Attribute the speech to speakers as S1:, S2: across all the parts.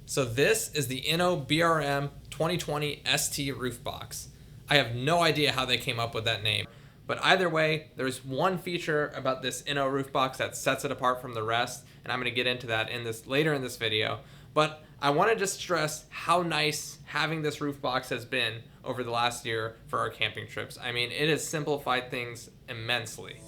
S1: So this is the Inno BRM2020ST roof box. I have no idea how they came up with that name, but either way, there's one feature about this Inno roof box that sets it apart from the rest, and I'm going to get into that later in this video. But I want to just stress how nice having this roof box has been over the last year for our camping trips. I mean, it has simplified things immensely.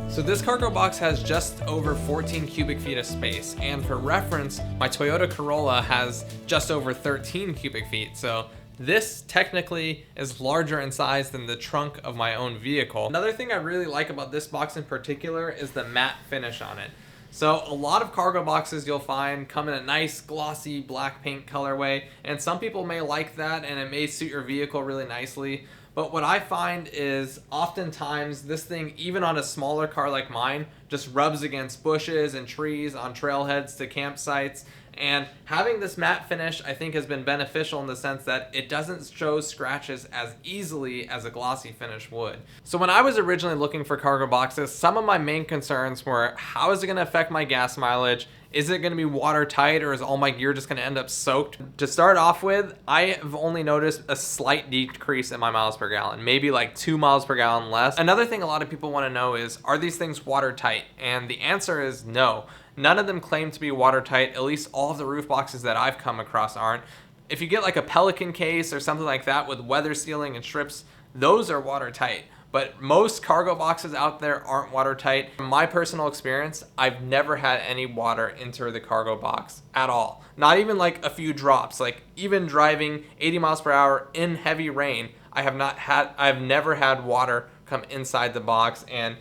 S1: So this cargo box has just over 14 cubic feet of space, and for reference, my Toyota Corolla has just over 13 cubic feet, so this technically is larger in size than the trunk of my own vehicle. Another thing I really like about this box in particular is the matte finish on it. So a lot of cargo boxes you'll find come in a nice glossy black paint colorway, and some people may like that and it may suit your vehicle really nicely. But what I find is oftentimes this thing, even on a smaller car like mine, just rubs against bushes and trees on trailheads to campsites. And having this matte finish, I think, has been beneficial in the sense that it doesn't show scratches as easily as a glossy finish would. So when I was originally looking for cargo boxes, some of my main concerns were, how is it going to affect my gas mileage? Is it going to be watertight, or is all my gear just going to end up soaked? To start off with, I have only noticed a slight decrease in my miles per gallon, maybe like 2 miles per gallon less. Another thing a lot of people want to know is, are these things watertight? And the answer is no. None of them claim to be watertight. At least all of the roof boxes that I've come across aren't. If you get like a Pelican case or something like that with weather sealing and strips, those are watertight. But most cargo boxes out there aren't watertight. From my personal experience, I've never had any water enter the cargo box at all. Not even like a few drops. Like even driving 80 miles per hour in heavy rain, I've never had water come inside the box and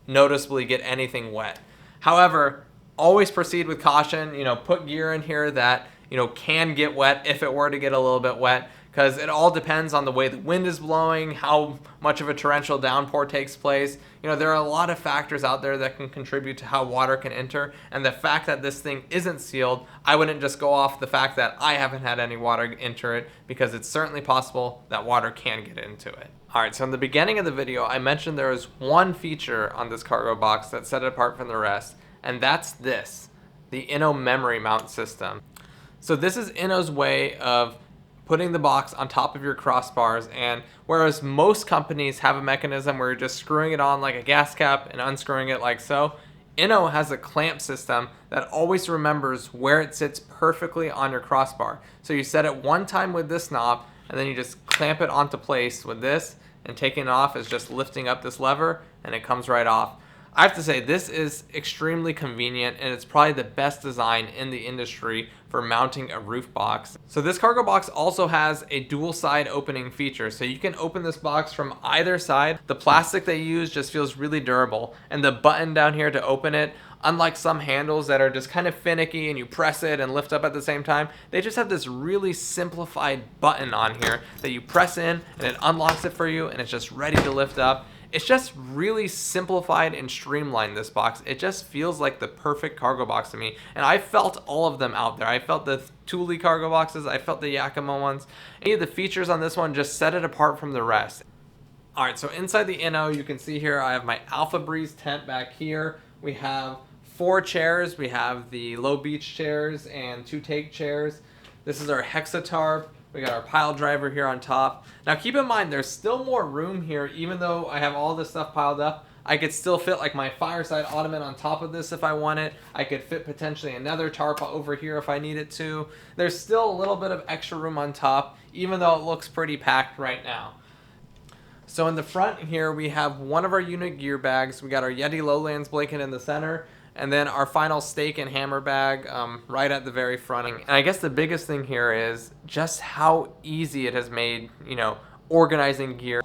S1: noticeably get anything wet. However, always proceed with caution. Put gear in here that can get wet if it were to get a little bit wet, because it all depends on the way the wind is blowing, how much of a torrential downpour takes place. There are a lot of factors out there that can contribute to how water can enter, and the fact that this thing isn't sealed, I wouldn't just go off the fact that I haven't had any water enter it, because it's certainly possible that water can get into it. Alright, so in the beginning of the video, I mentioned there was one feature on this cargo box that set it apart from the rest, and that's this, the Inno memory mount system. So this is Inno's way of putting the box on top of your crossbars, and whereas most companies have a mechanism where you're just screwing it on like a gas cap and unscrewing it like so, Inno has a clamp system that always remembers where it sits perfectly on your crossbar. So you set it one time with this knob, and then you just clamp it onto place with this, and taking it off is just lifting up this lever and it comes right off. I have to say, this is extremely convenient, and it's probably the best design in the industry for mounting a roof box. So this cargo box also has a dual side opening feature, so you can open this box from either side. The plastic they use just feels really durable, and the button down here to open it, unlike some handles that are just kind of finicky and you press it and lift up at the same time, they just have this really simplified button on here that you press in and it unlocks it for you, and it's just ready to lift up. It's just really simplified and streamlined, this box. It just feels like the perfect cargo box to me. And I felt all of them out there. I felt the Thule cargo boxes. I felt the Yakima ones. Any of the features on this one just set it apart from the rest. Alright, so inside the Inno, you can see here I have my Alpha Breeze tent back here. We have 4 chairs. We have the low beach chairs and 2 take chairs. This is our Hexatarp. We got our pile driver here on top. Now keep in mind, there's still more room here. Even though I have all this stuff piled up, I could still fit like my fireside ottoman on top of this if I want it. I could fit potentially another tarp over here if I needed to. There's still a little bit of extra room on top, even though it looks pretty packed right now. So in the front here, we have one of our unit gear bags. We got our Yeti Lowlands blanket in the center, and then our final stake and hammer bag right at the very front. And I guess the biggest thing here is just how easy it has made, organizing gear.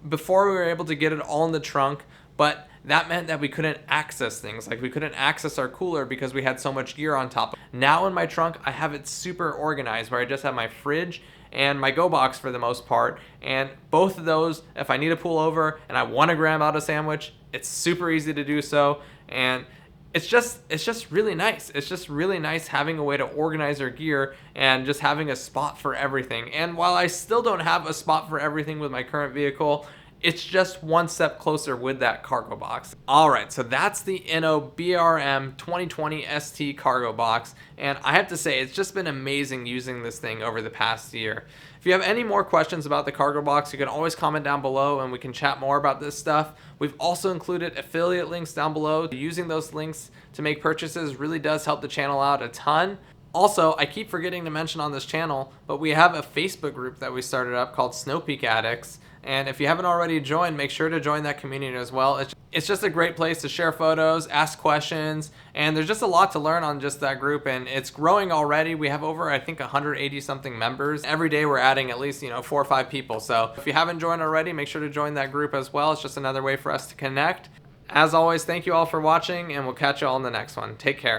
S1: before we were able to get it all in the trunk, but that meant that we couldn't access things. Like we couldn't access our cooler because we had so much gear on top. Now in my trunk, I have it super organized where I just have my fridge and my go box for the most part. And both of those, if I need to pull over and I want to grab out a sandwich, it's super easy to do so. And it's just really nice. It's just really nice having a way to organize our gear and just having a spot for everything. And while I still don't have a spot for everything with my current vehicle, it's just one step closer with that cargo box. All right, so that's the Inno BRM2020ST cargo box. And I have to say, it's just been amazing using this thing over the past year. If you have any more questions about the cargo box, you can always comment down below and we can chat more about this stuff. We've also included affiliate links down below. Using those links to make purchases really does help the channel out a ton. Also, I keep forgetting to mention on this channel, but we have a Facebook group that we started up called Snow Peak Addicts. And if you haven't already joined, make sure to join that community as well. It's just a great place to share photos, ask questions, and there's just a lot to learn on just that group, and it's growing already. We have over, I think, 180 something members. Every day we're adding at least, 4 or 5 people. So if you haven't joined already, make sure to join that group as well. It's just another way for us to connect. As always, thank you all for watching, and we'll catch you all in the next one. Take care.